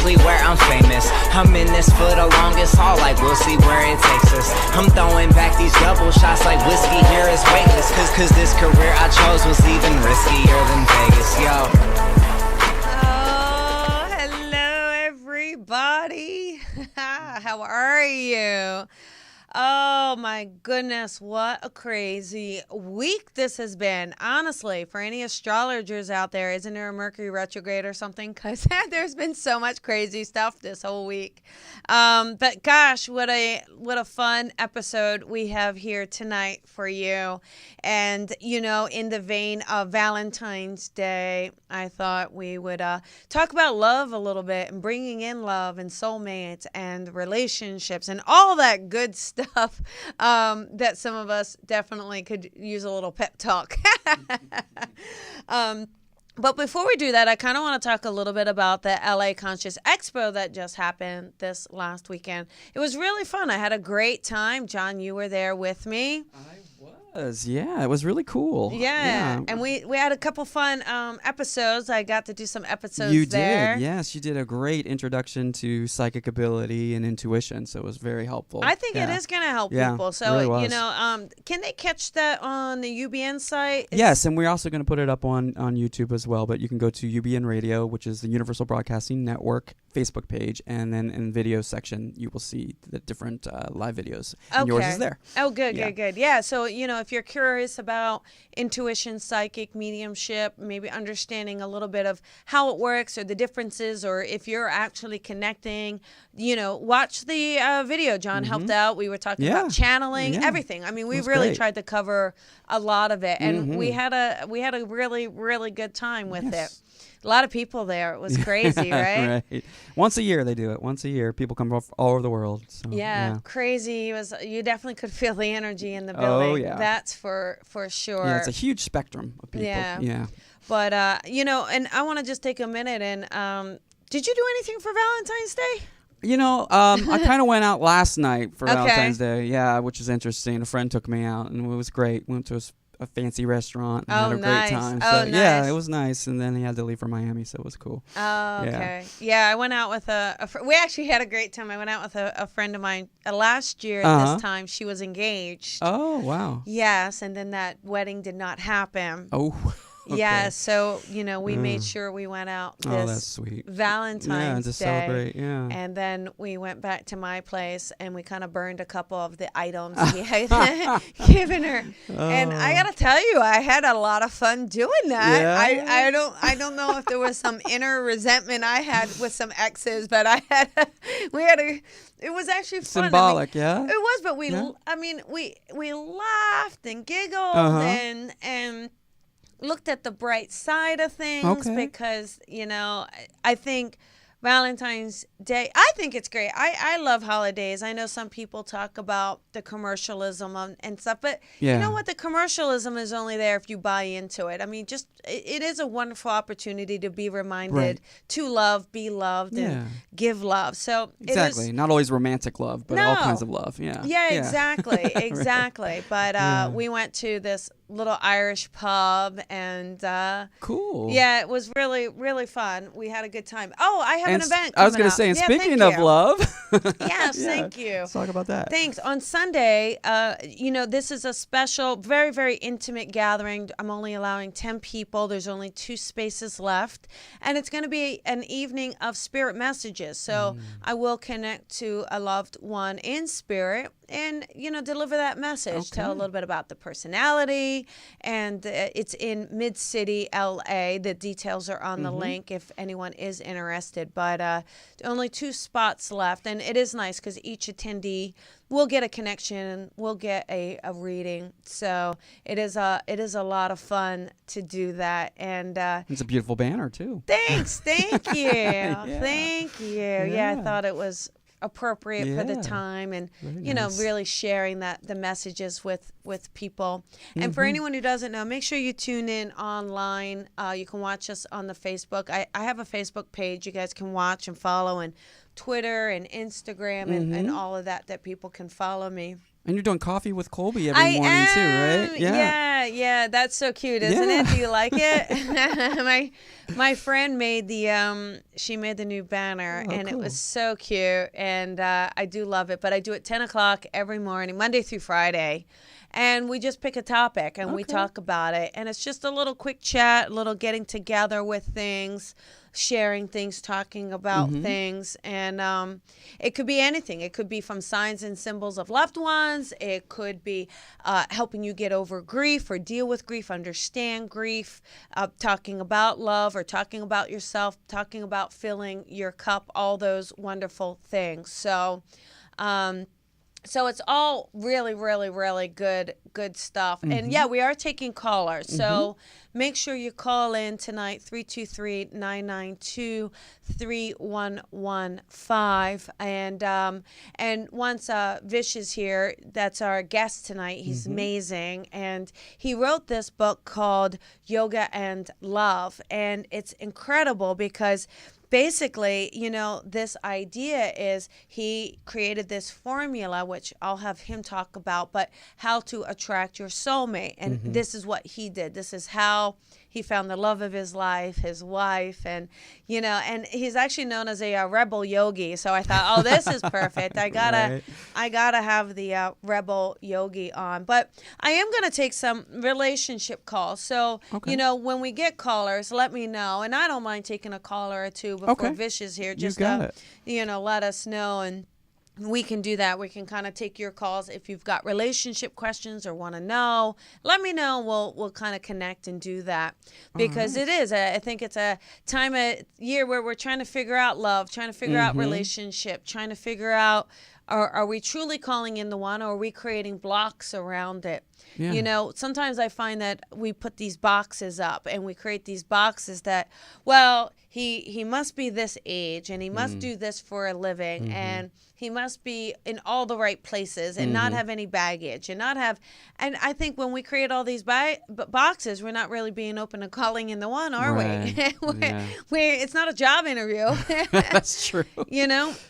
exactly where I'm famous. I'm in this for the longest haul, like we'll see where it takes us. I'm throwing back these double shots like whiskey here is weightless. Cause this career I chose was even riskier than Vegas, yo. Oh, hello everybody. How are you? Oh my goodness, what a crazy week this has been. Honestly, for any astrologers out there, isn't there a Mercury retrograde or something? Because there's been so much crazy stuff this whole week. But gosh, what a fun episode we have here tonight for you. And, you know, in the vein of Valentine's Day, I thought we would talk about love a little bit and bringing in love and soulmates and relationships and all that good stuff that some of us definitely could use a little pep talk. But before we do that, I kind of want to talk a little bit about the LA Conscious Expo that just happened this last weekend. It was really fun. I had a great time. John, you were there with me. Yeah, it was really cool. Yeah. And we had a couple fun episodes. I got to do some episodes you there. You did, yes. You did a great introduction to psychic ability and intuition, so it was very helpful. I think it is going to help people. So, really was. You know, can they catch that on the UBN site? Yes, and we're also going to put it up on YouTube as well, but you can go to UBN Radio, which is the Universal Broadcasting Network Facebook page, and then in the video section, you will see the different live videos. And yours is there. Oh, good. Yeah, so, you know, if you're curious about intuition, psychic, mediumship, maybe understanding a little bit of how it works or the differences, or if you're actually connecting, you know, watch the video. John helped out. We were talking about channeling, everything. I mean, we really tried to cover a lot of it, and we had a really, really good time with it. A lot of people there. It was crazy, right? Right. Once a year they do it. Once a year, people come from all over the world. So, crazy. You definitely could feel the energy in the building. Oh, yeah. That's for sure. Yeah, it's a huge spectrum of people. Yeah. But, you know, and I want to just take a minute and did you do anything for Valentine's Day? You know, I kind of went out last night for Valentine's Day. Yeah, which is interesting. A friend took me out, and it was great. Went to a fancy restaurant and had a great time. So, yeah, it was nice. And then he had to leave for Miami, so it was cool. Oh, okay. Yeah, I went out with we actually had a great time. I went out with a friend of mine last year at this time. She was engaged. Oh, wow. Yes, and then that wedding did not happen. Oh, okay. Yeah, so, you know, we made sure we went out this that's sweet. Valentine's to Day. Celebrate, yeah. And then we went back to my place and we kind of burned a couple of the items he had given her. And I got to tell you, I had a lot of fun doing that. Yeah. I don't know if there was some inner resentment I had with some exes, but it was actually fun. Symbolic, It was, but we laughed and giggled and looked at the bright side of things because, you know, I think Valentine's Day, I think it's great. I love holidays. I know some people talk about the commercialism and stuff, but you know what? The commercialism is only there if you buy into it. I mean, just it is a wonderful opportunity to be reminded to love, be loved, and give love. So exactly, not always romantic love, but all kinds of love. Yeah, exactly, exactly. But we went to this little Irish pub and cool. Yeah, it was really, really fun. We had a good time. Oh, I have an event I was going to say, and speaking of love. Yes, thank you. Let's talk about that. Thanks. On Sunday, you know, this is a special, very, very intimate gathering. I'm only allowing 10 people. There's only 2 spaces left. And it's going to be an evening of spirit messages. So I will connect to a loved one in spirit and, you know, deliver that message. Tell a little bit about the personality. And it's in Mid-City, LA. The details are on the link if anyone is interested. But only 2 spots left. And it is nice because each attendee will get a connection. We'll get a reading. So it is a lot of fun to do that. And it's a beautiful banner, too. Thanks. Thank you. Thank you. Yeah, I thought it was appropriate for the time and you know really sharing the messages with people. And for anyone who doesn't know, make sure you tune in online. You can watch us on the Facebook. I have a Facebook page you guys can watch and follow, and Twitter and Instagram and all of that people can follow me. And you're doing coffee with Colby every morning too, right? Yeah. That's so cute, isn't it? Do you like it? my friend made she made the new banner, and cool. It was so cute, and I do love it. But I do it 10 o'clock every morning, Monday through Friday. And we just pick a topic and we talk about it. And it's just a little quick chat, a little getting together with things, sharing things, talking about things. And it could be anything. It could be from signs and symbols of loved ones. It could be helping you get over grief or deal with grief, understand grief, talking about love or talking about yourself, talking about filling your cup, all those wonderful things. So it's all really, really, really good stuff. And yeah, we are taking callers. So make sure you call in tonight, 323-992-3115. And once Vish is here, that's our guest tonight. He's amazing. And he wrote this book called Yoga and Love. And it's incredible because basically, this idea is he created this formula, which I'll have him talk about, but how to attract your soulmate. And this is what he did. This is how he found the love of his life, his wife, and he's actually known as a rebel yogi. So I thought, this is perfect. I gotta have the rebel yogi on. But I am gonna take some relationship calls. So when we get callers, let me know, and I don't mind taking a caller or two before Vish is here. Just let us know, and we can do that. We can kind of take your calls if you've got relationship questions or want to know. Let me know. We'll kind of connect and do that because it is. I think it's a time of year where we're trying to figure out love, trying to figure out relationship, trying to figure out are we truly calling in the one, or are we creating blocks around it? Yeah. Sometimes I find that we put these boxes up and we create these boxes that, he must be this age and he must do this for a living and he must be in all the right places and not have any baggage and I think when we create all these boxes, we're not really being open to calling in the one, are we? It's not a job interview. That's true.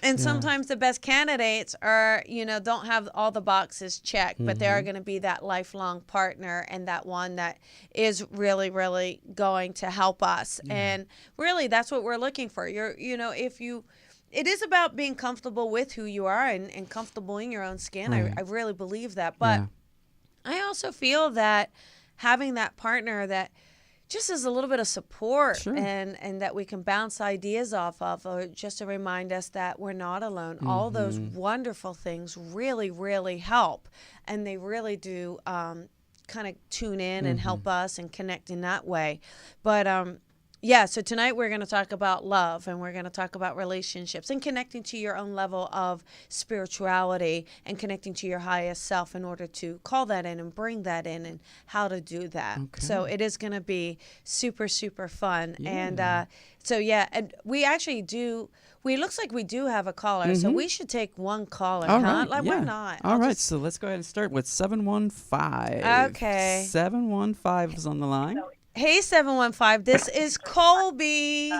And sometimes the best candidates are, don't have all the boxes checked, but they are going to be that lifelong partner and that one that is really, really going to help us. And really, that's what we're looking for. It is about being comfortable with who you are and comfortable in your own skin. Right. I really believe that. But I also feel that having that partner that just is a little bit of support and that we can bounce ideas off of, or just to remind us that we're not alone. All those wonderful things really, really help. And they really do kind of tune in and help us and connect in that way. But so tonight we're going to talk about love, and we're going to talk about relationships and connecting to your own level of spirituality and connecting to your highest self in order to call that in and bring that in and how to do that. Okay. So it is going to be super, super fun. Yeah. And and we actually do. Looks like we do have a caller, so we should take one caller, All huh? Right. Why not? All right, so let's go ahead and start with 715. Okay. 715 is on the line. Hey, 715, this is Colby.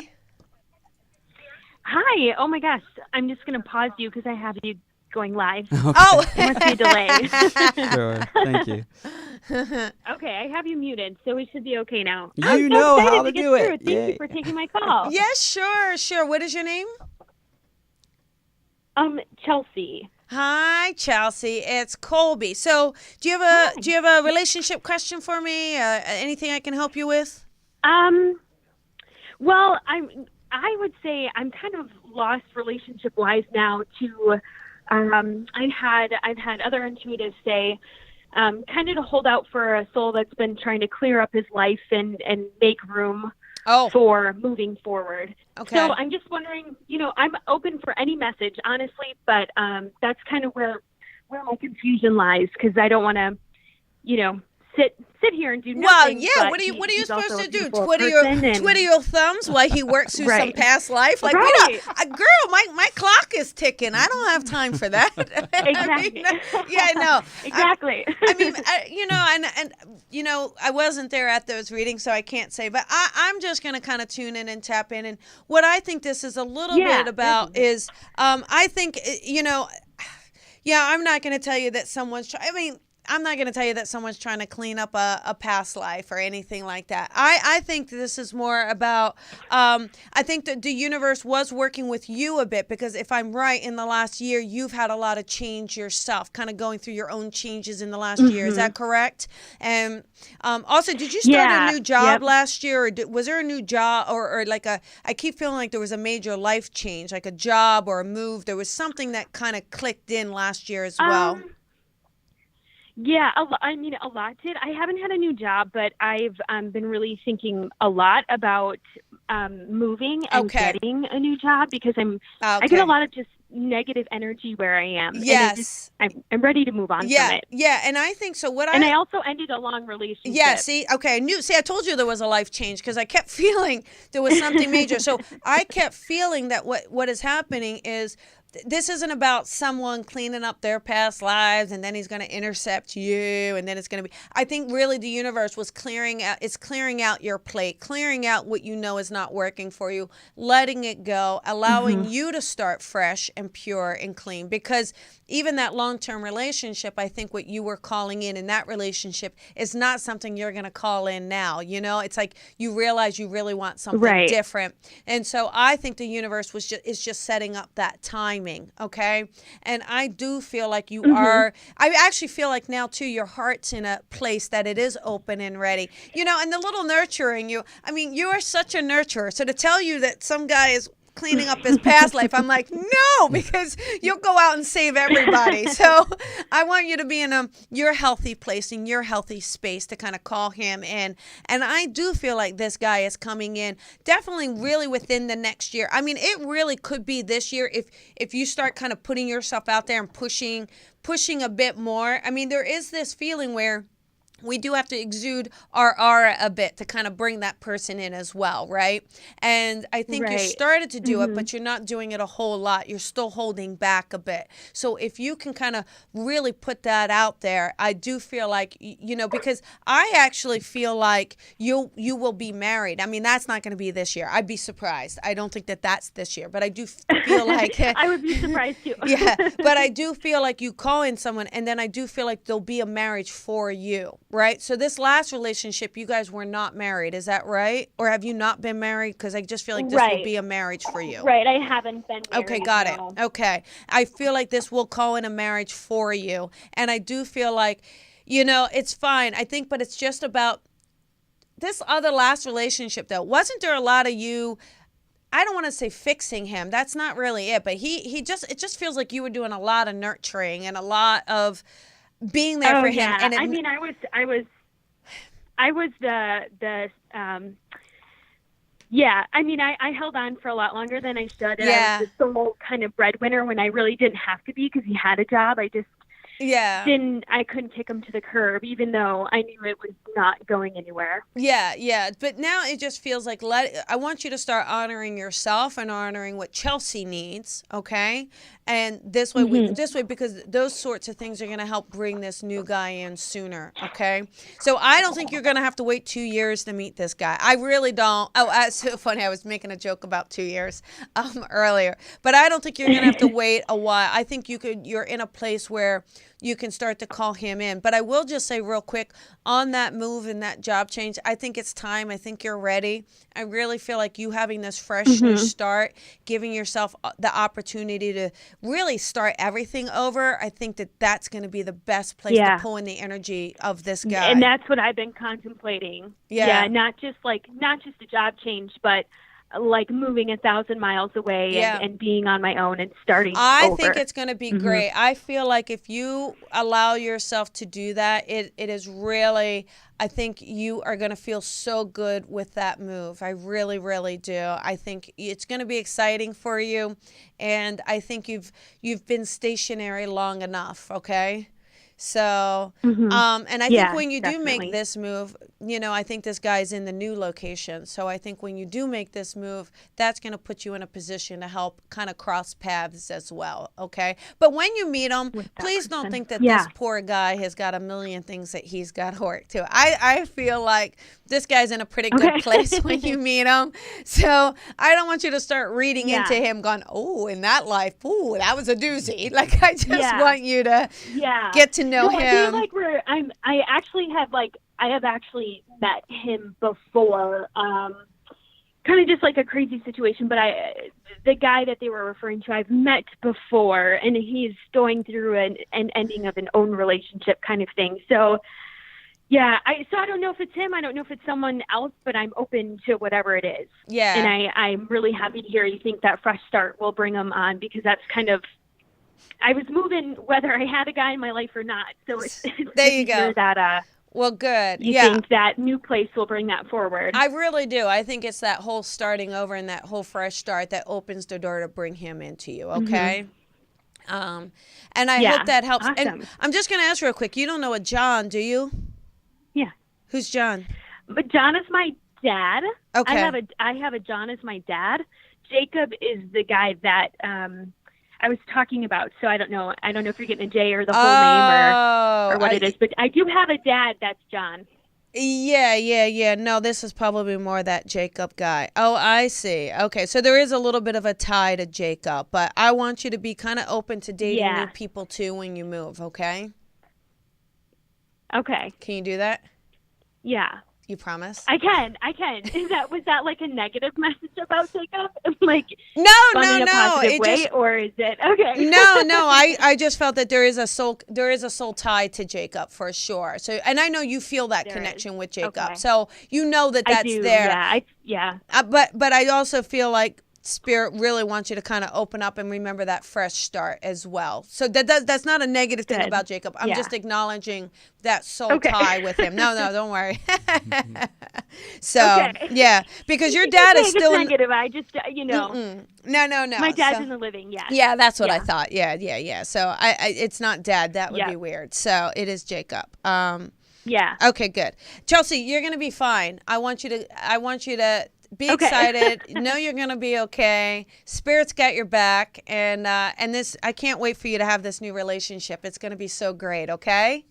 Hi. Oh, my gosh. I'm just going to pause you because I have you going live. Okay. Oh. There must be a delay. Sure. Thank you. Okay, I have you muted, so we should be okay now. You know how to do it. Thank you for taking my call. Yes, sure. What is your name? Chelsea. Hi, Chelsea. It's Colby. So, do you have a relationship question for me? Anything I can help you with? Well, I would say I'm kind of lost relationship-wise now. I've had other intuitives say, kind of to hold out for a soul that's been trying to clear up his life and make room for moving forward. Okay. So I'm just wondering, I'm open for any message, honestly, but that's kind of where my confusion lies, because I don't want to, sit here and do nothing. Well, yeah. What are you supposed to do? Twiddle your thumbs while he works through some past life? Like, girl, my clock is ticking. I don't have time for that. Exactly. No. Exactly. I wasn't there at those readings, so I can't say. But I'm just going to kind of tune in and tap in. And what I think this is a little bit about is, I think, Yeah, I'm not going to tell you that I'm not going to tell you that someone's trying to clean up a past life or anything like that. I think this is more about, I think that the universe was working with you a bit, because if I'm right, in the last year, you've had a lot of change yourself, kind of going through your own changes in the last year. Is that correct? And also, did you start a new job last year, or was there a new job, or like I keep feeling like there was a major life change, like a job or a move. There was something that kind of clicked in last year as well. Yeah, a lot did. I haven't had a new job, but I've been really thinking a lot about moving and getting a new job, because I get a lot of just negative energy where I am. Yes. And I'm ready to move on from it. Yeah, and I think so. And I also ended a long relationship. Yeah, I told you there was a life change, because I kept feeling there was something major. So I kept feeling that what is happening is, this isn't about someone cleaning up their past lives and then he's going to intercept you, and then it's going to be, I think really the universe was clearing out your plate, clearing out what you know is not working for you, letting it go, allowing you to start fresh and pure and clean. Because even that long-term relationship, I think what you were calling in that relationship is not something you're going to call in now. You know, it's like you realize you really want something different. And so I think the universe is just setting up that timing. Okay. And I do feel like you are, I actually feel like now too, your heart's in a place that it is open and ready, you know, and the little nurturing you are such a nurturer. So to tell you that some guy is cleaning up his past life, I'm like, no, because you'll go out and save everybody. So I want you to be in your healthy place, in your healthy space, to kind of call him in. And I do feel like this guy is coming in definitely really within the next year. I mean, it really could be this year if you start kind of putting yourself out there and pushing a bit more. I mean, there is this feeling where we do have to exude our aura a bit to kind of bring that person in as well, right? And I think you started to do it, but you're not doing it a whole lot. You're still holding back a bit. So if you can kind of really put that out there, I do feel like, you know, because I actually feel like you will be married. I mean, that's not going to be this year. I'd be surprised. I don't think that's this year, but I do feel like I would be surprised too. Yeah, but I do feel like you call in someone, and then I do feel like there'll be a marriage for you. Right? So this last relationship, you guys were not married. Is that right? Or have you not been married? Because I just feel like this will be a marriage for you. Right. I haven't been married. Okay, got it. Okay. I feel like this will call in a marriage for you. And I do feel like, you know, it's fine. I think, but it's just about this other last relationship, though. Wasn't there a lot of you, I don't want to say fixing him. That's not really it. But it just feels like you were doing a lot of nurturing and a lot of being there for him. Yeah. And I mean, I was I mean, I held on for a lot longer than I should. And I was the sole kind of breadwinner when I really didn't have to be, because he had a job. I just I couldn't kick him to the curb, even though I knew it was not going anywhere. Yeah. But now it just feels like I want you to start honoring yourself and honoring what Chelsea needs, okay? And this way, because those sorts of things are going to help bring this new guy in sooner, okay? So I don't think you're going to have to wait 2 years to meet this guy. I really don't. Oh, it's so funny. I was making a joke about 2 years earlier. But I don't think you're going to have to wait a while. I think you're in a place where you can start to call him in. But I will just say real quick, on that move and that job change, I think it's time. I think you're ready. I really feel like you having this fresh new start, giving yourself the opportunity to really start everything over, I think that's going to be the best place to pull in the energy of this guy. And that's what I've been contemplating. Yeah, not just a job change, but like moving 1,000 miles away and being on my own and starting over. I think it's going to be great. I feel like if you allow yourself to do that, it is really, I think you are going to feel so good with that move. I really, really do. I think it's going to be exciting for you, and I think you've been stationary long enough, okay? So, and I think when you do make this move, I think this guy's in the new location. So I think when you do make this move, that's going to put you in a position to help kind of cross paths as well. Okay. But when you meet him, please don't think that this poor guy has got a million things that he's got to work to. I feel like this guy's in a pretty good place when you meet him. So I don't want you to start reading into him going, oh, in that life, ooh, that was a doozy. Like, I just want you to get to know him. I feel like I have actually met him before, kind of just like a crazy situation, but the guy that they were referring to, I've met before, and he's going through an ending of an own relationship kind of thing. So, yeah, so I don't know if it's him. I don't know if it's someone else, but I'm open to whatever it is. Yeah. And I'm really happy to hear you think that fresh start will bring him on, because that's kind of, I was moving whether I had a guy in my life or not. So it's there you go. That, well, good. You think that new place will bring that forward? I really do. I think it's that whole starting over and that whole fresh start that opens the door to bring him into you, okay? And I hope that helps. Awesome. And I'm just going to ask real quick. You don't know a John, do you? Yeah. Who's John? But John is my dad. Okay. I have a John as my dad. Jacob is the guy that I was talking about. So I don't know if you're getting a J or the whole name or what it is. But I do have a dad that's John. Yeah. No, this is probably more that Jacob guy. Oh, I see. Okay, so there is a little bit of a tie to Jacob, but I want you to be kind of open to dating new people too when you move, okay? Okay. Can you do that? Yeah. You promise? I can. Was that like a negative message about Jacob? Like no. Positive way, or is it okay? No. I just felt that there is a soul tie to Jacob for sure. So, and I know you feel that connection with Jacob. Okay. So you know that's there. Yeah. But I also feel like Spirit really wants you to kind of open up and remember that fresh start as well. So that's not a negative thing about Jacob. I'm just acknowledging that soul tie with him. No, don't worry. So, because your dad is still negative. I just, No. My dad's in the living, Yeah, that's what I thought. Yeah. So it's not dad. That would be weird. So it is Jacob. Yeah. Okay, good. Chelsea, you're going to be fine. I want you to be excited. Know you're going to be okay. Spirit's got your back. And this, I can't wait for you to have this new relationship. It's going to be so great, okay?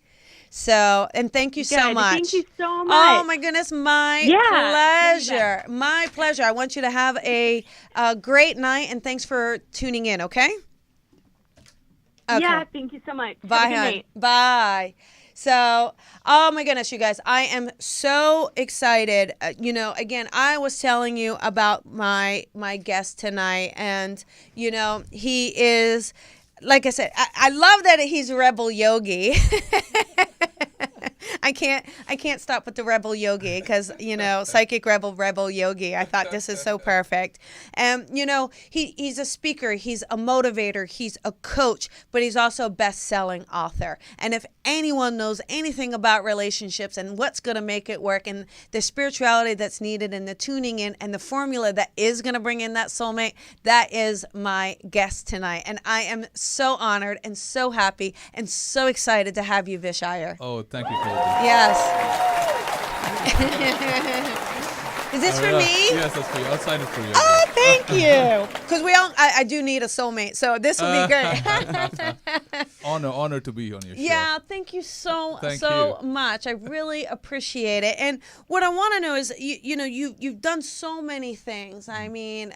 So, and thank you so much. Thank you so much. Oh, my goodness. My pleasure. My pleasure. I want you to have a great night, and thanks for tuning in, okay? Yeah, thank you so much. Bye, hon. Bye. So, oh my goodness, you guys, I am so excited. Again, I was telling you about my guest tonight, and he is, like I said, I love that he's Rebel Yogi. I can't stop with the Rebel Yogi because, Psychic Rebel Yogi. I thought this is so perfect. And, he's a speaker. He's a motivator. He's a coach, but he's also a best-selling author. And if anyone knows anything about relationships and what's going to make it work and the spirituality that's needed and the tuning in and the formula that is going to bring in that soulmate, that is my guest tonight. And I am so honored and so happy and so excited to have you, Vish Iyer. Oh, thank you, Colby. Yes. Is this for me? Yes, that's for you. I'll sign it for you. Oh, thank you. Because I do need a soulmate, so this will be great. Honor to be on your show. Yeah, thank you so much. I really appreciate it. And what I want to know is, you've done so many things. I mean,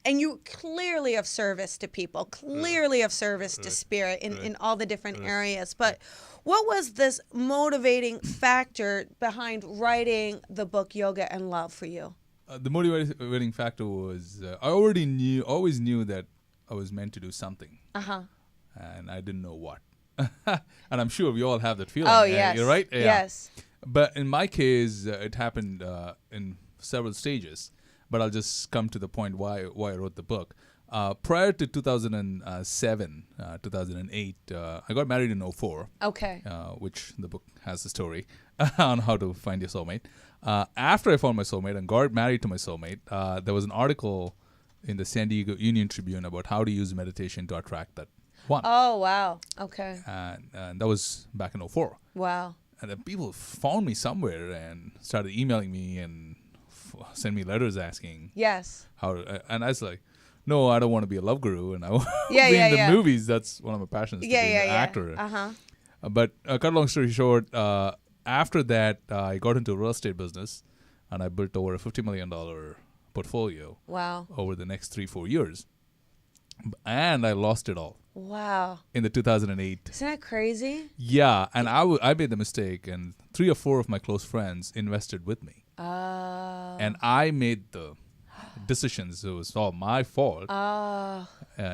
and you clearly of service to people, clearly of service to spirit in all the different areas. But what was this motivating factor behind writing the book Yoga and Love for you? The motivating factor was I always knew that I was meant to do something. And I didn't know what. And I'm sure we all have that feeling. Oh, yes. You're right? Yeah. Yes. But in my case, it happened in several stages. But I'll just come to the point why I wrote the book. Prior to 2007, 2008, I got married in 2004. Okay. Which the book has the story on how to find your soulmate. After I found my soulmate and got married to my soulmate, there was an article in the San Diego Union Tribune about how to use meditation to attract that 2001. Oh, wow. Okay. And that was back in 2004. Wow. And then people found me somewhere and started emailing me and send me letters asking Yes. how. And I was like, no, I don't want to be a love guru, and I want to Yeah, be yeah, in the yeah. movies. That's one of my passions, to be an actor. Uh-huh. But cut a long story short, after that, I got into real estate business, and I built over a $50 million portfolio. Wow. Over the next 3-4 years. And I lost it all. Wow. In the 2008. Isn't that crazy? Yeah, and I made the mistake, and 3 or 4 of my close friends invested with me. And I made the decisions. It was all my fault.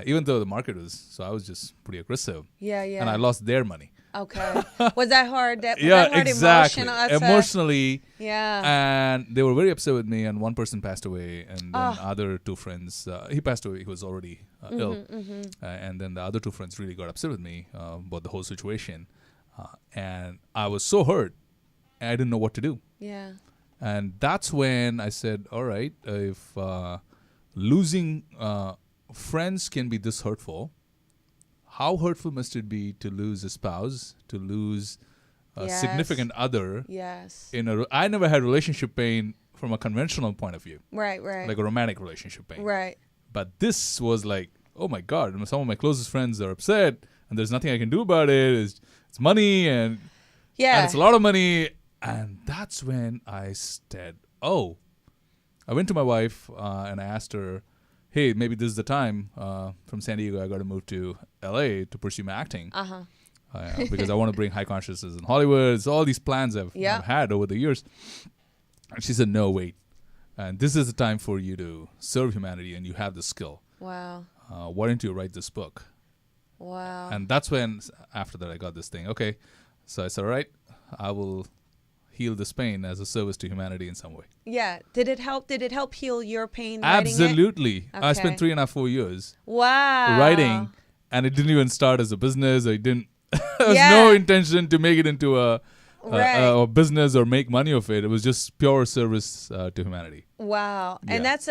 Even though the market was, so I was just pretty aggressive. Yeah, yeah. And I lost their money. Okay. Was that hard? Was Yeah, that hard exactly. Emotionally? Yeah. And they were very upset with me, and one person passed away, and then other 2 friends, he passed away, he was already ill. And then the other 2 friends really got upset with me about the whole situation. And I was so hurt, and I didn't know what to do. Yeah. And that's when I said, all right, if losing friends can be this hurtful, how hurtful must it be to lose a spouse, to lose a significant other? Yes. I never had relationship pain from a conventional point of view. Right, right. Like a romantic relationship pain. Right. But this was like, oh my God, some of my closest friends are upset, and there's nothing I can do about it. It's money, and it's a lot of money. And that's when I said, I went to my wife and I asked her, hey, maybe this is the time. From San Diego, I got to move to LA to pursue my acting. Because I want to bring high consciousness in Hollywood. It's all these plans I've had over the years. And she said, no, wait. And this is the time for you to serve humanity, and you have the skill. Wow. Why don't you write this book? Wow. And that's when, after that, I got this thing. Okay. So I said, all right, I will heal this pain as a service to humanity in some way. Yeah. Did it help? Did it help heal your pain? Absolutely. Okay. I spent 3.5-4 years wow. writing, and it didn't even start as a business. There was no intention to make it into a business or make money of it. It was just pure service to humanity. Wow. Yeah. And that's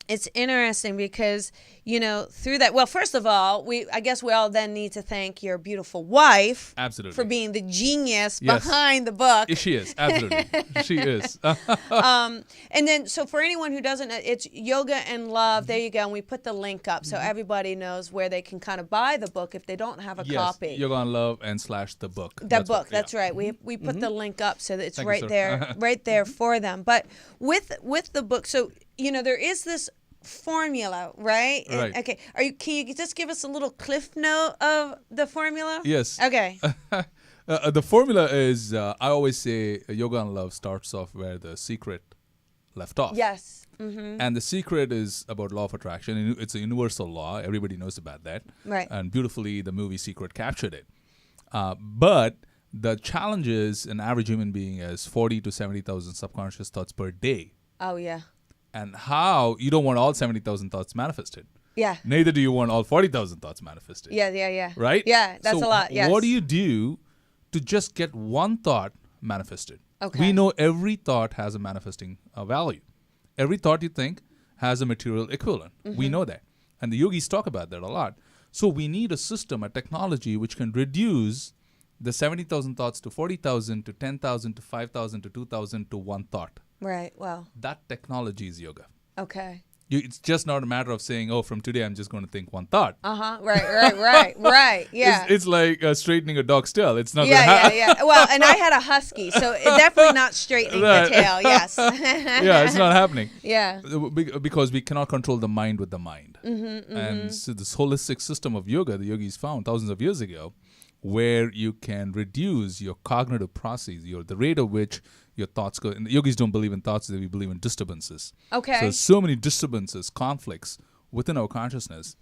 it's interesting because, through that, well, first of all, I guess we all then need to thank your beautiful wife. Absolutely. For being the genius behind the book. She is. Absolutely. She is. And then, so for anyone who doesn't know, it's Yoga and Love. There you go. And we put the link up so everybody knows where they can kind of buy the book if they don't have a copy. Yoga and Love and / the book. That's right. We put the link up so that it's right there for them. But with the book, so, there is this formula, right? Right. Okay. Can you just give us a little cliff note of the formula? Yes. Okay. The formula is, I always say, Yoga and Love starts off where the secret left off. Yes. Mm-hmm. And the secret is about law of attraction. It's a universal law. Everybody knows about that. Right. And beautifully, the movie Secret captured it. But the challenge is an average human being has 40 to 70,000 subconscious thoughts per day. Oh, yeah. And how you don't want all 70,000 thoughts manifested. Yeah. Neither do you want all 40,000 thoughts manifested. Yeah. Right? Yeah, that's a lot. Yes. What do you do to just get one thought manifested? Okay. We know every thought has a manifesting value. Every thought you think has a material equivalent. Mm-hmm. We know that. And the yogis talk about that a lot. So we need a system, a technology which can reduce the 70,000 thoughts to 40,000 to 10,000 to 5,000 to 2,000 to one thought. Right. Wow. That technology is yoga. Okay. It's just not a matter of saying, from today I'm just going to think one thought. Right. Yeah. It's like straightening a dog's tail. It's not. Yeah. Well, and I had a husky, so it's definitely not straightening the tail. Yes. Yeah, it's not happening. Yeah. Because we cannot control the mind with the mind. Mm-hmm. And so this holistic system of yoga, the yogis found thousands of years ago, where you can reduce your cognitive process, the rate of which your thoughts go. And the yogis don't believe in thoughts; they believe in disturbances. Okay. So many disturbances, conflicts within our consciousness,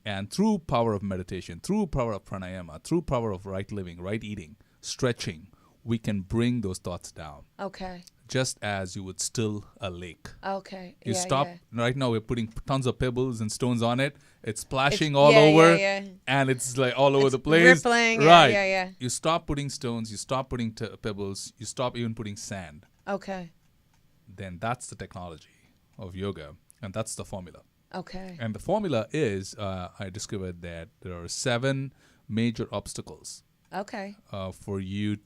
and through power of meditation, through power of pranayama, through power of right living, right eating, stretching, we can bring those thoughts down. Okay. Just as you would still a lake. Okay. You stop. Yeah. Right now, we're putting tons of pebbles and stones on it. It's splashing all over, and it's like all over the place. Rippling. Right. Yeah. You stop putting stones. You stop putting pebbles. You stop even putting sand. Okay. Then that's the technology of yoga, and that's the formula. Okay. And the formula is, I discovered that there are 7 major obstacles Okay. for you,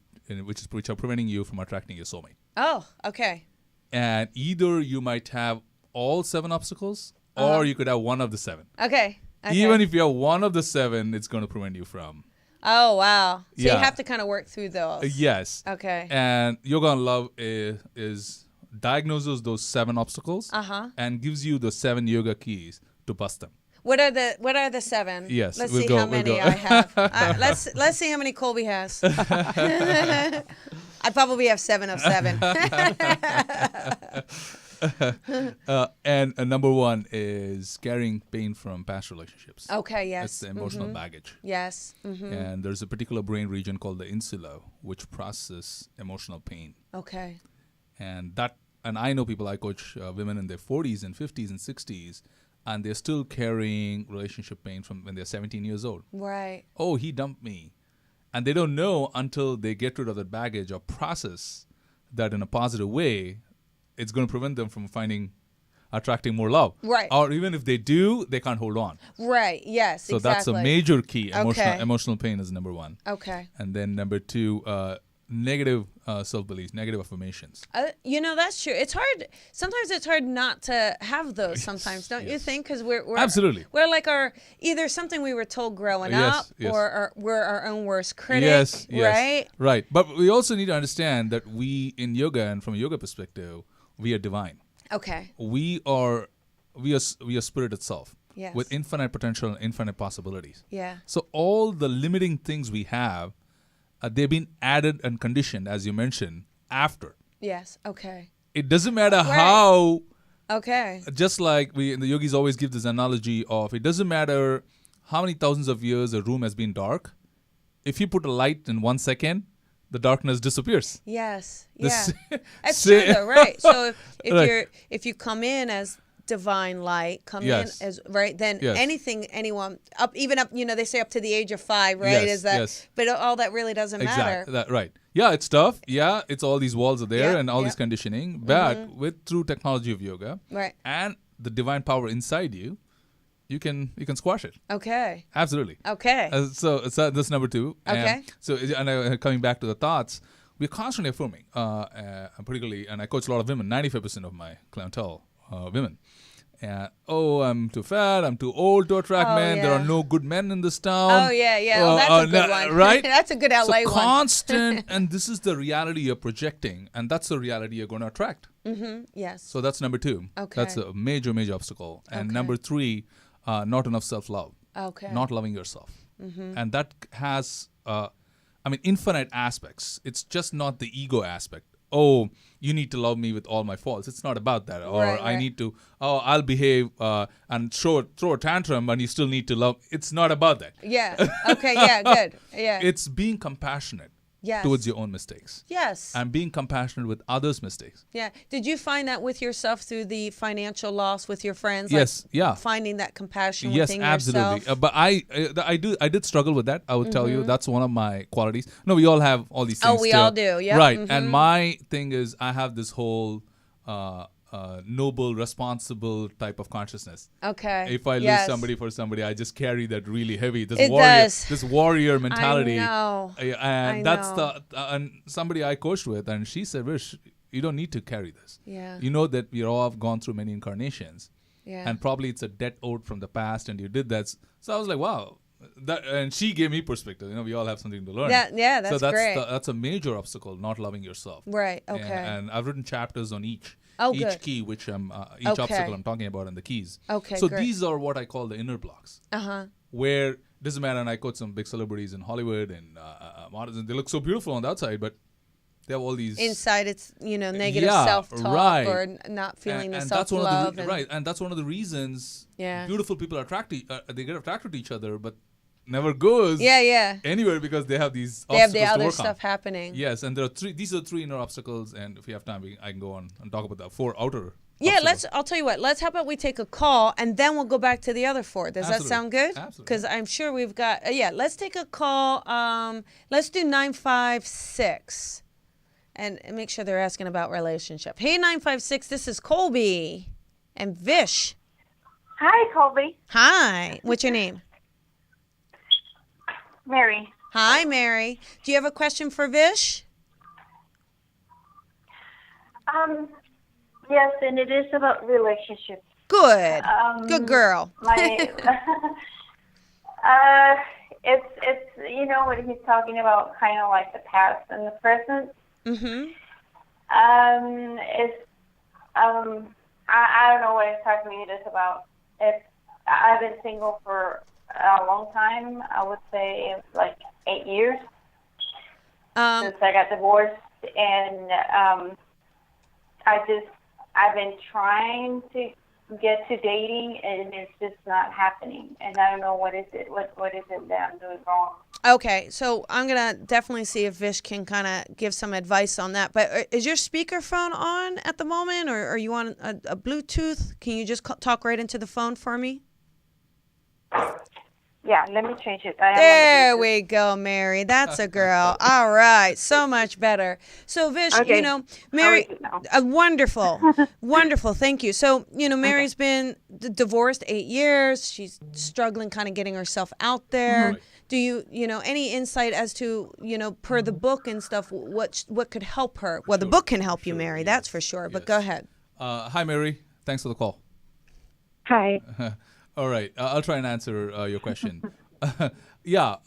which are preventing you from attracting your soulmate. Oh, okay. And either you might have all 7 obstacles, or you could have one of the 7. Okay. Even if you have one of the 7, it's going to prevent you from. Oh, wow. So you Yeah. have to kind of work through those. Yes. Okay. And Yoga on Love is diagnoses those 7 obstacles and gives you the 7 yoga keys to bust them. What are the 7? Yes, Let's we'll see go, how we'll many go. I have. Let's see how many Colby has. I probably have 7 of 7. And number 1 is carrying pain from past relationships. Okay, yes. That's the emotional baggage. Yes. Mm-hmm. And there's a particular brain region called the insula, which processes emotional pain. Okay. And I know people, I coach women in their 40s and 50s and 60s, and they're still carrying relationship pain from when they're 17 years old. Right. Oh, he dumped me. And they don't know until they get rid of that baggage or process that in a positive way, it's going to prevent them from attracting more love. Right. Or even if they do, they can't hold on. Right. Yes. So exactly. that's a major key. Okay. Emotional pain is number 1. Okay. And then number 2, negative self-beliefs, negative affirmations. That's true. It's hard. Sometimes it's hard not to have those. Sometimes, don't you think? Because we're Absolutely. We're like either something we were told growing up, or we're our own worst critic. Yes. Right. Right. But we also need to understand that we in yoga, and from a yoga perspective, we are divine. Okay. We are spirit itself. Yes. With infinite potential and infinite possibilities. Yeah. So all the limiting things we have, they've been added and conditioned, as you mentioned, after. Yes. Okay. It doesn't matter Right. how. Okay. Just like the yogis always give this analogy of, it doesn't matter how many thousands of years a room has been dark. If you put a light in 1 second, the darkness disappears. Yes. The Yeah. That's true though, right? So if Right. if you come in as divine light, come Yes. in as right, then Yes. anyone up, they say up to the age of 5, right? Yes, Is that? yes. But all that really doesn't matter. Exactly. Right. Yeah, it's tough. Yeah, it's all these walls are there Yeah, and all yeah. this conditioning. But through technology of yoga Right. and the divine power inside you, you can squash it. Okay. Absolutely. Okay. So that's number 2. Okay. Coming back to the thoughts, we're constantly affirming. Particularly, and I coach a lot of women. 95% of my clientele, women. I'm too fat. I'm too old to attract men. There yeah. are no good men in this town. Oh yeah. Well, that's a good one. Right? That's a good LA so one. constant, and this is the reality you're projecting, and that's the reality you're going to attract. Yes. So that's number 2. Okay. That's a major obstacle. And Okay. number 3, not enough self-love. Okay. Not loving yourself. And that has, infinite aspects. It's just not the ego aspect. Oh, you need to love me with all my faults. It's not about that. Or Right, I right. need to, I'll behave and throw a tantrum, and you still need to love. It's not about that. Yeah. Okay. Yeah. Good. Yeah. It's being compassionate Yes. towards your own mistakes. Yes. And being compassionate with others' mistakes. Yeah. Did you find that with yourself through the financial loss with your friends? Yes, yeah. Finding that compassion Yes, within absolutely. yourself. But I did struggle with that. I would tell you that's one of my qualities. No, we all have all these things. Oh, we still. all do, yeah. Right. And my thing is, I have this whole noble, responsible type of consciousness. Okay. If I lose Yes. somebody for somebody, I just carry that really heavy. This It warrior, does. this warrior mentality. I know. And I that's know. and somebody I coached with, and she said, "Vish, you don't need to carry this. Yeah. You know that we all have gone through many incarnations." Yeah. And probably it's a debt owed from the past, and you did that. So I was like, wow. And she gave me perspective. We all have something to learn. Yeah, that's so that's great. That's a major obstacle, not loving yourself. Right. Okay. And I've written chapters on each good. key, which each Okay. obstacle I'm talking about, and the keys. Okay, So great. these are what I call the inner blocks. Where doesn't matter. And I coach some big celebrities in Hollywood and models, and they look so beautiful on the outside, but they have all these Inside, it's negative Yeah, self-talk right. or not feeling the and that's one self-love. of the right, and that's one of the reasons Yeah. beautiful people they get attracted to each other, but never goes Yeah. anywhere because they have these They have the obstacles to other work on. stuff happening. Yes, and there are these are 3 inner obstacles, and if we have time, I can go on and talk about the 4 outer. Yeah, obstacles. I'll tell you what. How about we take a call and then we'll go back to the other 4. Does that Absolutely. sound good? Absolutely. Because I'm sure we've got. Let's take a call. Let's do 956, and make sure they're asking about relationship. Hey, 956. This is Colby and Vish. Hi, Colby. Hi. What's your name? Mary. Hi, Mary. Do you have a question for Vish? Yes, and it is about relationships. Good. Good girl. It's what he's talking about, kind of like the past and the present. Mm-hmm. I don't know what exactly it is about. I've been single for a long time. I would say it's like 8 years since I got divorced, and I've been trying to get to dating, and it's just not happening. And I don't know what is it that I'm doing wrong. Okay, so I'm going to definitely see if Vish can kind of give some advice on that. But is your speakerphone on at the moment, or are you on a Bluetooth? Can you just talk right into the phone for me? Yeah, let me change it. There we go, Mary. That's a girl. All right. So much better. So, Vish, okay. Mary, wonderful. Wonderful. Thank you. So, Mary's been divorced 8 years. She's struggling kind of getting herself out there. Right. Do you, any insight as to, per the book and stuff, what could help her? Well, the book can help you, Mary. That's for sure. But go ahead. Hi, Mary. Thanks for the call. Hi. All right. I'll try and answer your question. Yeah.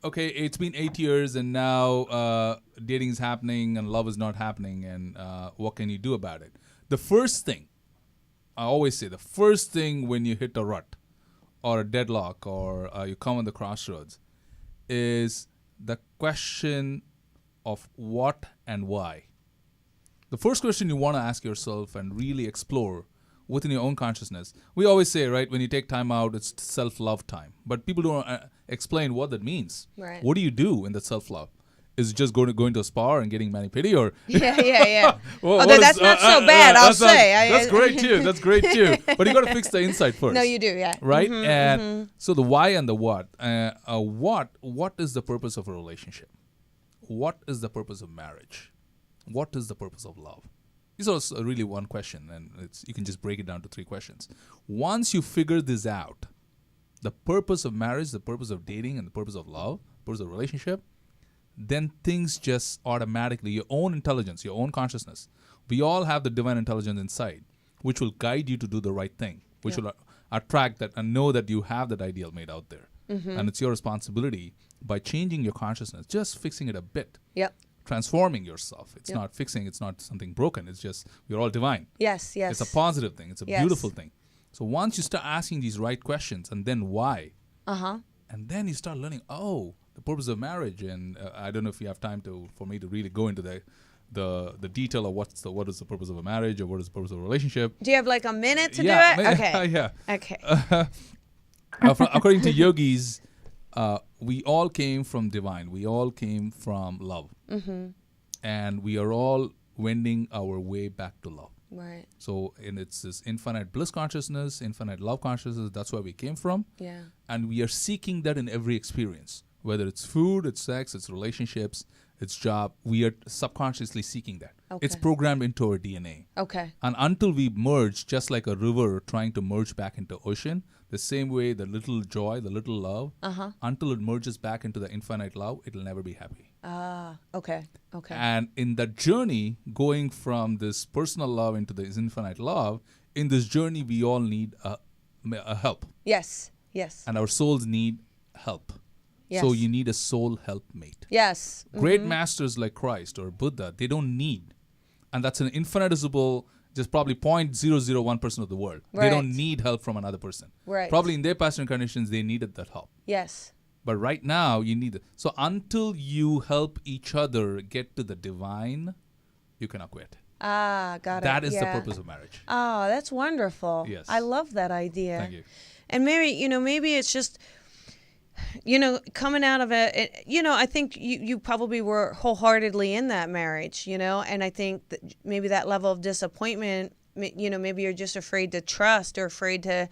Okay, it's been 8 years, and now dating is happening and love is not happening, and what can you do about it? The first thing, I always say, the first thing when you hit a rut or a deadlock or you come on the crossroads is the question of what and why. The first question you want to ask yourself and really explore within your own consciousness. We always say, right, when you take time out, it's self-love time. But people don't explain what that means. Right. What do you do in that self-love? Is it just going to a spa and getting mani-pedi, or Yeah. well, That's not so bad, I'll say. That's great too. That's great too. But you got to fix the inside first. No, you do, yeah. Right? And so the why and the what. What is the purpose of a relationship? What is the purpose of marriage? What is the purpose of love? These are really one question, and you can just break it down to 3 questions. Once you figure this out, the purpose of marriage, the purpose of dating, and the purpose of love, the purpose of relationship, then things just automatically, your own intelligence, your own consciousness, we all have the divine intelligence inside, which will guide you to do the right thing, which will attract that and know that you have that ideal made out there. And it's your responsibility by changing your consciousness, just fixing it a bit. Yep. Transforming yourself. It's not fixing, it's not something broken. It's just, we're all divine. Yes. It's a positive thing. It's a beautiful thing. So once you start asking these right questions, and then why, and then you start learning, the purpose of marriage. And I don't know if you have time for me to really go into the detail of what is the purpose of a marriage, or what is the purpose of a relationship. Do you have like a minute to do it? Okay. Yeah. Okay. According to yogis, we all came from divine. We all came from love. And we are all wending our way back to love. Right. So it's this infinite bliss consciousness, infinite love consciousness. That's where we came from. Yeah. And we are seeking that in every experience. Whether it's food, it's sex, it's relationships, it's job. We are subconsciously seeking that. Okay. It's programmed into our DNA. Okay. And until we merge, just like a river trying to merge back into ocean, the same way the little joy, the little love, until it merges back into the infinite love, it'll never be happy. Okay. And in that journey, going from this personal love into this infinite love, in this journey, we all need a help. Yes. And our souls need help. Yes. So you need a soul helpmate. Yes. Great masters like Christ or Buddha, they don't need. And that's an infinitesimal, just probably 0.001% of the world. Right. They don't need help from another person. Right. Probably in their past incarnations, they needed that help. Yes. But right now, you need it. So until you help each other get to the divine, you cannot quit. Got it. That is the purpose of marriage. Oh, that's wonderful. Yes. I love that idea. Thank you. And Mary, maybe it's just, coming out of it, I think you probably were wholeheartedly in that marriage, and I think that maybe that level of disappointment, maybe you're just afraid to trust or afraid to,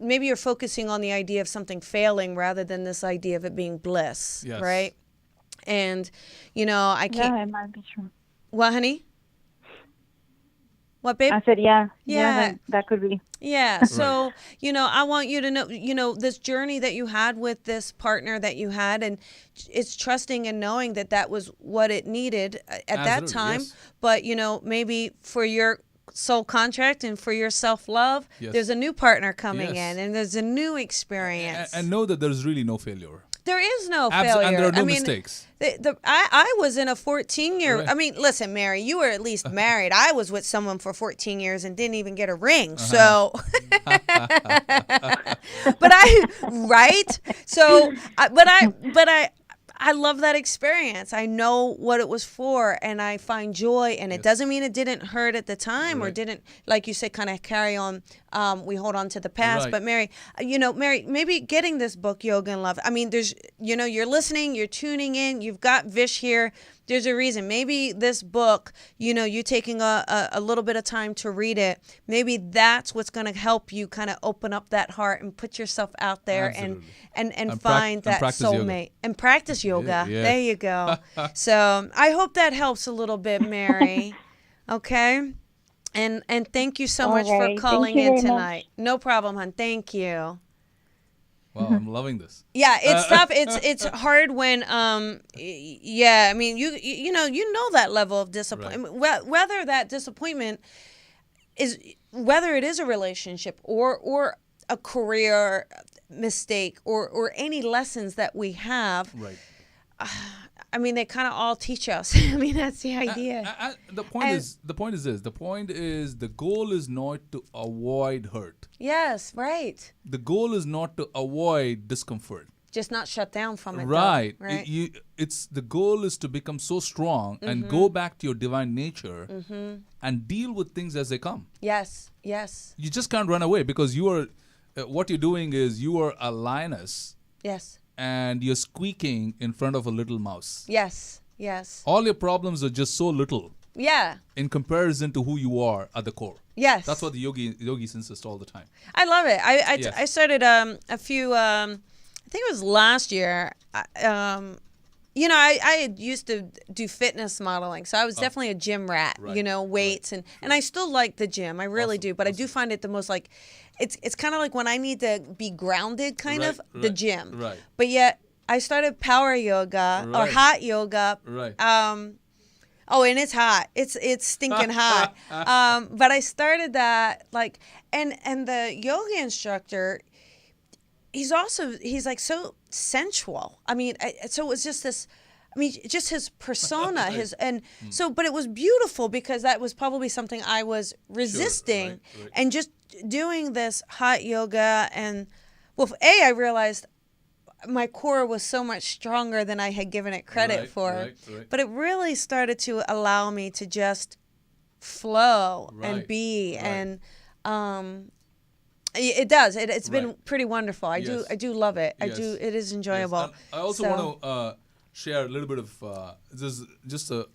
maybe you're focusing on the idea of something failing rather than this idea of it being bliss, Yes. right? And, I can't. Yeah, it might be true. What, honey? What, babe? I said, yeah, that could be. Yeah. So, I want you to know, this journey that you had with this partner that you had, and it's trusting and knowing that was what it needed at that time. Yes. But, maybe for your soul contract and for your self-love, there's a new partner coming in, and there's a new experience. And know that there's really no failure. There is no failure. And there are no mistakes. I was in a 14-year... Right. I mean, listen, Mary, you were at least married. I was with someone for 14 years and didn't even get a ring. So... Right? So... I love that experience. I know what it was for, and I find joy. And it doesn't mean it didn't hurt at the time or didn't, like you said, kind of carry on. We hold on to the past. Right. But Mary, Mary, maybe getting this book, Yoga and Love. I mean, there's, you're listening, you're tuning in. You've got Vish here. There's a reason. Maybe this book, you taking a little bit of time to read it, maybe that's what's going to help you kind of open up that heart and put yourself out there and find that soulmate and practice yoga. Yeah. There you go. So I hope that helps a little bit, Mary. Okay. And thank you so much for calling in tonight. No problem, hon. Thank you. Wow, I'm loving this. Yeah, it's tough. It's hard when I mean, you know that level of disappointment. Right. Whether that disappointment is whether it is a relationship or a career mistake or any lessons that we have. Right. I mean, they kind of all teach us. I mean, that's the idea. The point is this. The point is the goal is not to avoid hurt. Yes, right. The goal is not to avoid discomfort. Just not shut down from it. Right. It's the goal is to become so strong and go back to your divine nature and deal with things as they come. Yes, yes. You just can't run away because you are. What you're doing is you are a lioness. Yes. And you're squeaking in front of a little mouse. Yes, yes. All your problems are just so little. Yeah. In comparison to who you are at the core. Yes. That's what the yogis insist all the time. I love it. I started a few, I think it was last year. I had used to do fitness modeling, so I was definitely a gym rat, weights. And I still like the gym. I really do. But I do find it the most like, it's kind of like when I need to be grounded, the gym. Right. But yet I started power yoga or hot yoga. Right. And it's hot. It's stinking hot. But I started that and the yoga instructor, he's like so sensual. I mean, so it was just this. I mean, just his persona, but it was beautiful because that was probably something I was resisting, and just doing this hot yoga, and I realized my core was so much stronger than I had given it credit for, but it really started to allow me to just flow and be, and it does. It's been pretty wonderful. I do love it. Yes. It is enjoyable. Yes. I also want to share a little bit of just a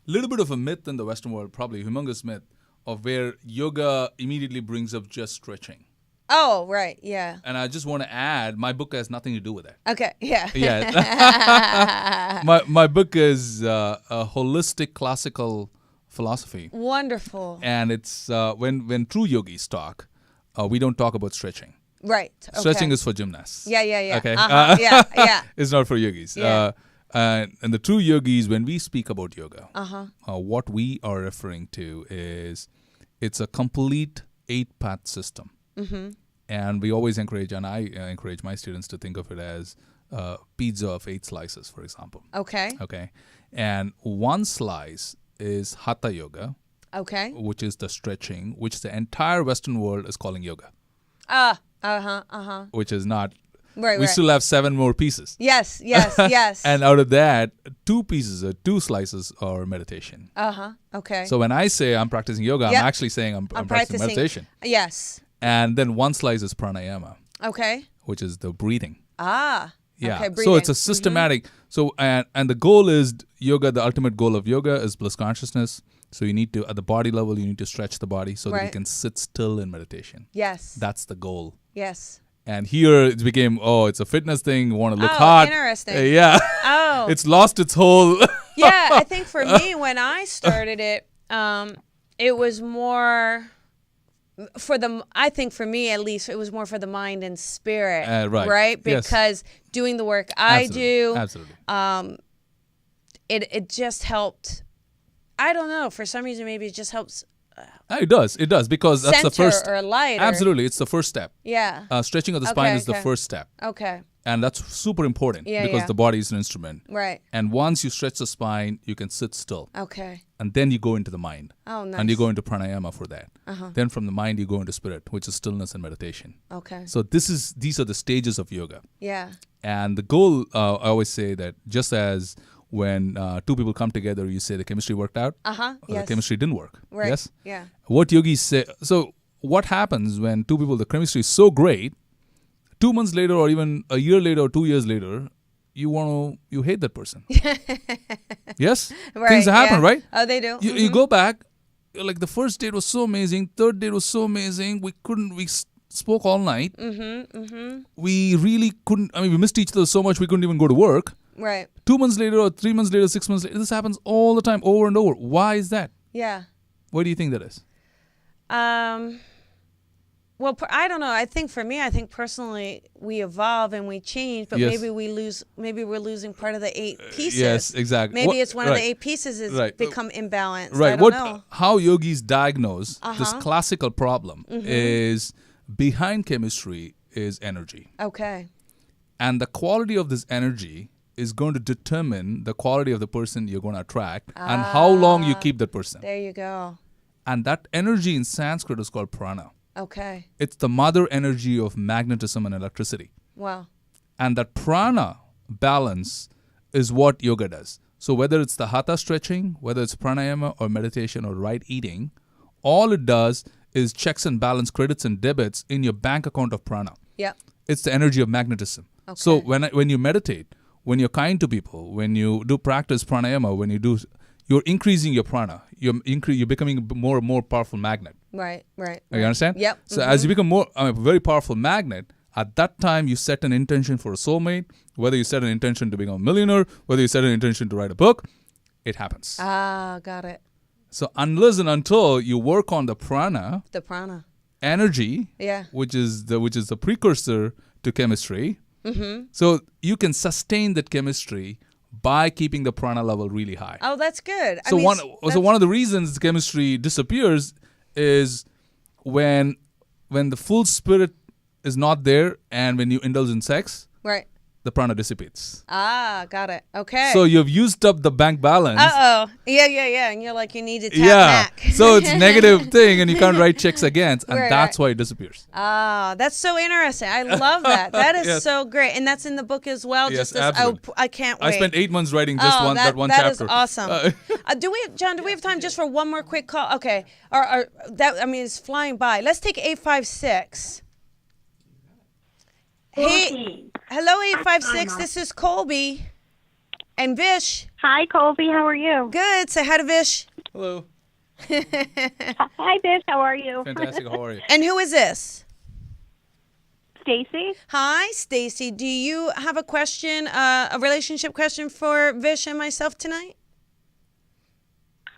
little bit of a myth in the Western world, probably a humongous myth of where yoga immediately brings up just stretching. Oh, right, yeah. And I just want to add, my book has nothing to do with that. Okay, yeah. Yeah. my book is a holistic classical philosophy. Wonderful. And it's when true yogis talk, we don't talk about stretching. Right. Okay. Stretching is for gymnasts. Yeah. Okay. Yeah. It's not for yogis. Yeah. And the true yogis, when we speak about yoga, what we are referring to is it's a complete 8-path system. Mm-hmm. And we always encourage, and I encourage my students to think of it as pizza of 8 slices, for example. Okay. And one slice is hatha yoga. Okay. Which is the stretching, which the entire Western world is calling yoga. Which is not. We still have 7 more pieces. Yes. And out of that, 2 pieces or 2 slices are meditation. Okay. So when I say I'm practicing yoga, I'm actually saying I'm practicing meditation. Yes. And then 1 slice is pranayama. Okay. Which is the breathing. Yeah. Okay, breathing. So it's a systematic. So and the goal is yoga. The ultimate goal of yoga is bliss consciousness. So you need to, at the body level, you need to stretch the body so that you can sit still in meditation. Yes. That's the goal. Yes. And here it became, it's a fitness thing. You want to look hot. Interesting. It's lost its whole. Yeah, I think for me, when I started it, it was more I think for me at least, it was more for the mind and spirit, right? Because doing the work I do, it just helped. I don't know. For some reason, maybe it just helps. It does because that's the first. Or lighter. Absolutely, it's the first step. Yeah. Stretching of the spine is the first step. Okay. And that's super important because the body is an instrument. Right. And once you stretch the spine, you can sit still. Okay. And then you go into the mind. Oh, nice. And you go into pranayama for that. Then from the mind, you go into spirit, which is stillness and meditation. Okay. So these are the stages of yoga. Yeah. And the goal, I always say that just as when two people come together, you say the chemistry worked out. The chemistry didn't work. Right. Yes? Yeah. What yogis say. So what happens when two people, the chemistry is so great, 2 months later or even a year later or 2 years later, you hate that person. Yes? Right, Things happen, right? Oh, they do. You go back, like the first date was so amazing, third date was so amazing, we spoke all night. We really couldn't, we missed each other so much we couldn't even go to work. Right. 2 months later or 3 months later, 6 months later, this happens all the time, over and over. Why is that? Yeah. What do you think that is? Well, I don't know. I think personally we evolve and we change, but maybe we're losing part of the 8 pieces. Yes, exactly. Maybe it's one of the 8 pieces is become imbalanced. Right. I don't know. How yogis diagnose this classical problem is behind chemistry is energy. Okay. And the quality of this energy is going to determine the quality of the person you're going to attract and how long you keep that person. There you go. And that energy in Sanskrit is called prana. Okay. It's the mother energy of magnetism and electricity. Wow. And that prana balance is what yoga does. So whether it's the hatha stretching, whether it's pranayama or meditation or right eating, all it does is checks and balance credits and debits in your bank account of prana. Yeah. It's the energy of magnetism. Okay. So when you meditate, when you're kind to people, when you do practice pranayama, you're increasing your prana. You're becoming more and more powerful magnet. Right. You understand? Yep. So as you become a very powerful magnet, at that time you set an intention for a soulmate, whether you set an intention to become a millionaire, whether you set an intention to write a book, it happens. Got it. So unless and until you work on the prana energy, which is the precursor to chemistry, so you can sustain that chemistry by keeping the prana level really high. Oh, that's good. So one of the reasons the chemistry disappears is when the full spirit is not there, and when you indulge in sex, right, the prana dissipates. Got it. Okay. So you've used up the bank balance. Yeah. And you're like, you need to tap back. So it's negative thing, and you can't write checks against, and that's why it disappears. That's so interesting. I love that. That is so great, and that's in the book as well. Yes, absolutely. I can't wait. I spent 8 months writing just that one chapter. That is awesome. Do we have time just for one more quick call? Okay. It's flying by. Let's take 856. Hey, hello 856. This is Colby and Vish. Hi, Colby. How are you? Good. Say hi to Vish. Hello. Hi, Vish. How are you? Fantastic. How are you? And who is this? Stacy. Hi, Stacy. Do you have a question, a relationship question for Vish and myself tonight?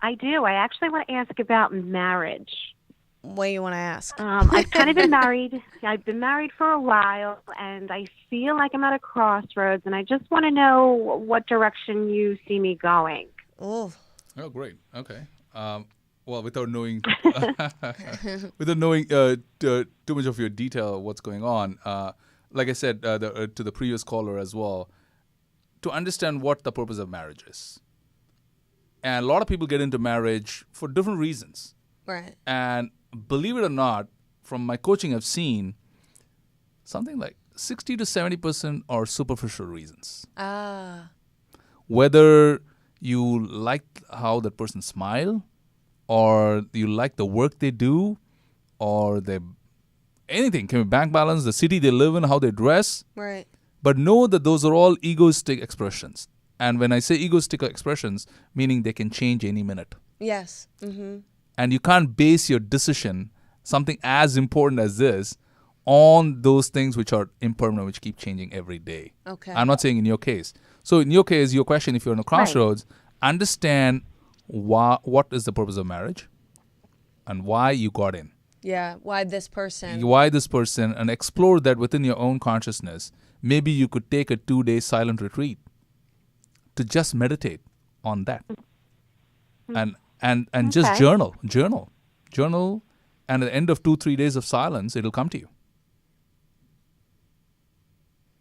I do. I actually want to ask about marriage. What do you want to ask? I've kind of been married. I've been married for a while, and I feel like I'm at a crossroads, and I just want to know what direction you see me going. Oh, great. Okay. Well, without knowing too much of your detail of what's going on, like I said to the previous caller as well, to understand what the purpose of marriage is. And a lot of people get into marriage for different reasons. Right. And believe it or not, from my coaching, I've seen something like 60 to 70% are superficial reasons. Whether you like how that person smile, or you like the work they do, or anything, can be bank balance, the city they live in, how they dress. Right. But know that those are all egoistic expressions. And when I say egoistic expressions, meaning they can change any minute. Yes. Mm-hmm. And you can't base your decision, something as important as this, on those things which are impermanent, which keep changing every day. Okay. I'm not saying in your case. So in your case, your question, if you're in a crossroads, understand what is the purpose of marriage, and why you got in. Yeah, why this person? Why this person, and explore that within your own consciousness. Maybe you could take a 2-day silent retreat to just meditate on that. And just journal. And at the end of 2-3 days of silence, it'll come to you.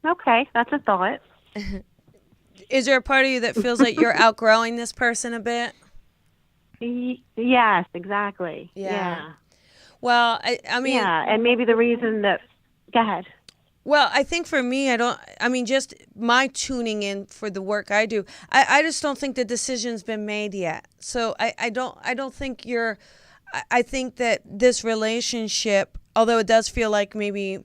Okay, that's a thought. Is there a part of you that feels like you're outgrowing this person a bit? Yes, exactly. Yeah. Well, I mean... Yeah, and maybe the reason that... Go ahead. Well, I think for me, just my tuning in for the work I do, I just don't think the decision's been made yet. So I don't think I think that this relationship, although it does feel like maybe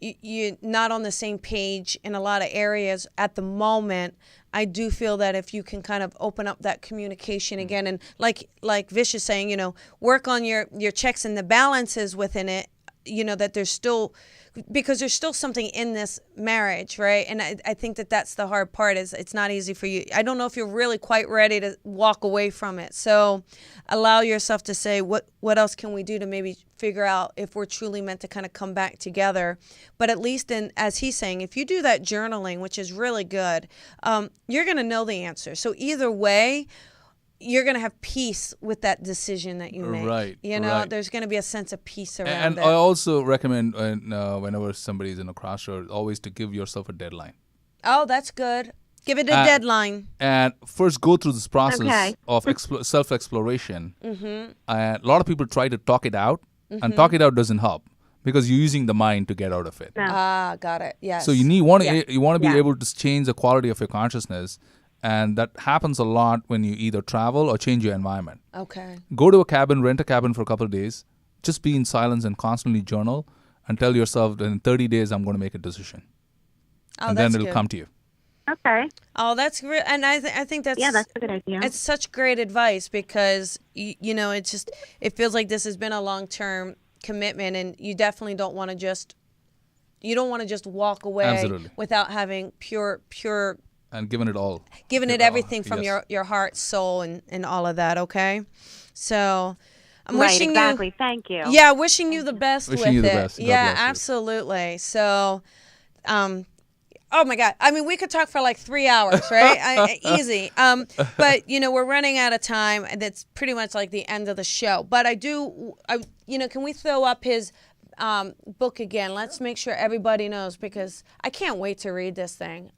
you're not on the same page in a lot of areas at the moment, I do feel that if you can kind of open up that communication again, and like Vish is saying, work on your checks and the balances within it, that there's still, because there's still something in this marriage, right? And I think that that's the hard part, is it's not easy for you. I don't know if you're really quite ready to walk away from it. So allow yourself to say, what else can we do to maybe figure out if we're truly meant to kind of come back together. But at least, as he's saying, if you do that journaling, which is really good, you're going to know the answer. So either way, you're going to have peace with that decision that you make. Right. There's going to be a sense of peace around it. And I also recommend whenever somebody's in a crossroads, always to give yourself a deadline. Oh, that's good. Give it a deadline. And first go through this process of self-exploration. Mm-hmm. And a lot of people try to talk it out, and talk it out doesn't help, because you're using the mind to get out of it. No. Got it. Yes. So you want to be able to change the quality of your consciousness. And that happens a lot when you either travel or change your environment. Okay. Go to a cabin, rent a cabin for a couple of days. Just be in silence and constantly journal, and tell yourself that in 30 days I'm going to make a decision. And then it'll come to you. Okay. Oh, that's great. And I think that's... Yeah, that's a good idea. It's such great advice, because, it feels like this has been a long-term commitment, and you definitely don't want to just walk away. Absolutely. Without having pure... And giving it all. Giving it everything from your heart, soul, and all of that, okay? So I'm wishing exactly. Thank you. Yeah, wishing you the best with it. Wishing you the best. God Yeah, bless you. absolutely. So, oh my God. I mean, we could talk for like 3 hours, right? Easy. But, we're running out of time, and that's pretty much like the end of the show. But can we throw up his book again? Let's make sure everybody knows, because I can't wait to read this thing.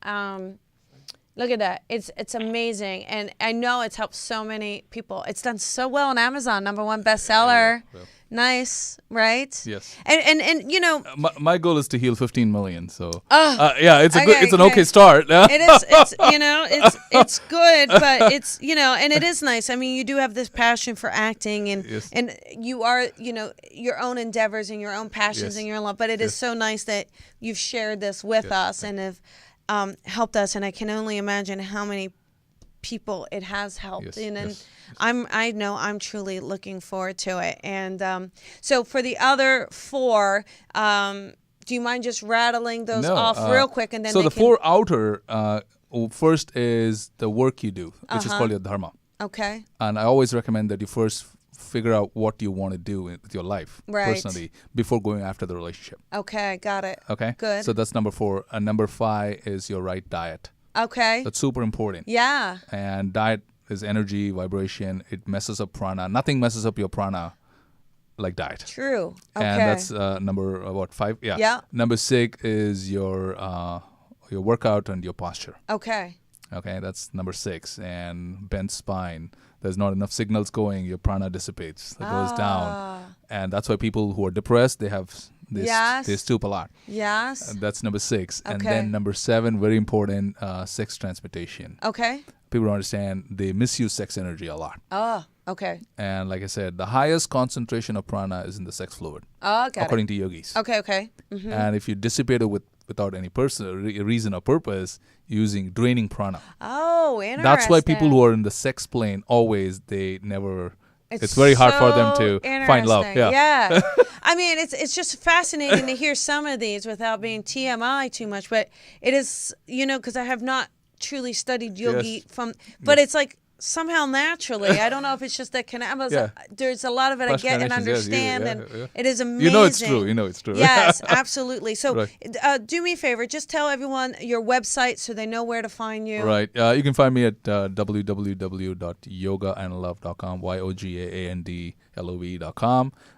Look at that. It's amazing. And I know it's helped so many people. It's done so well on Amazon, #1 bestseller. Yeah. Nice, right? Yes. And my goal is to heal 15 million. So it's an okay start. It is. It's good, but it's and it is nice. I mean, you do have this passion for acting, and and you are your own endeavors and your own passions and your love. But it is so nice that you've shared this with us and have helped us, and I can only imagine how many people it has helped. I know I'm truly looking forward to it. And so for the other 4, do you mind just rattling those off real quick, and then so the 4 outer first is the work you do, which is called your dharma. Okay. And I always recommend that you first figure out what you want to do with your life personally before going after the relationship. Okay, got it. Okay, good. So that's number 4. And number 5 is your right diet. Okay. That's super important. Yeah. And diet is energy, vibration. It messes up prana. Nothing messes up your prana like diet. True. Okay. And that's number 5? Yeah. Yeah. Number 6 is your workout and your posture. Okay. Okay, that's number 6. And bent spine. There's not enough signals going. Your prana dissipates. It goes down. And that's why people who are depressed, they have they stoop a lot. Yes. And that's number 6. Okay. And then number 7, very important, sex transmutation. Okay. People don't understand. They misuse sex energy a lot. Oh, okay. And like I said, the highest concentration of prana is in the sex fluid. Oh, got according to yogis. Okay. Mm-hmm. And if you dissipate it without any reason or purpose, using draining prana. Oh, interesting. That's why people who are in the sex plane it's very hard for them to find love. Yeah. I mean, it's just fascinating to hear some of these without being TMI too much, but it is, because I have not truly studied yogi but it's like somehow naturally. I don't know if it's just that there's a lot of it Fresh I get and connections, understand, yeah. and it is amazing. You know it's true. You know it's true. Yes, absolutely. So Right. do me a favor, just tell everyone your website so they know where to find you. Right. You can find me at www.yogaandlove.com,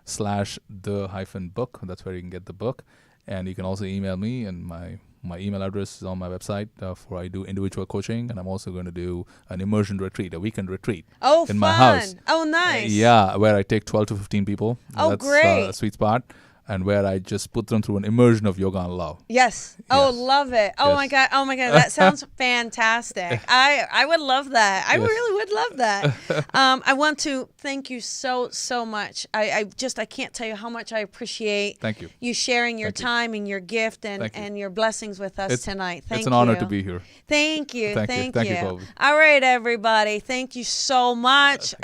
yogaandlove.com/the-book. That's where you can get the book. And you can also email me, and my email address is on my website for I do individual coaching, and I'm also going to do an immersion retreat, a weekend retreat in my house. Oh, nice. Yeah, where I take 12 to 15 people. Oh, That's great. a sweet spot. And where I just put them through an immersion of yoga and love. Yes. Oh, Yes. love it. Oh, Yes. my God. Oh, my God. That sounds fantastic. I would love that. I Yes. really would love that. I want to thank you so much. I can't tell you how much I appreciate Thank you. you sharing your Thank you. time and your gift Thank you. and your blessings with us tonight. Thank you. It's an honor to be here. Thank you. Thank you, Colby. All right, everybody. Thank you so much.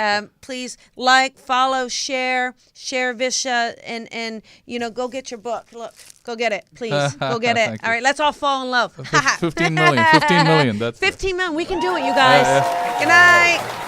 Please like, follow, share Visha, and go get your book. Look, go get it, please. Go get it. Thank All you. right, let's all fall in love. 15 million. 15 million. That's 15 million. We can do it, you guys. Good night.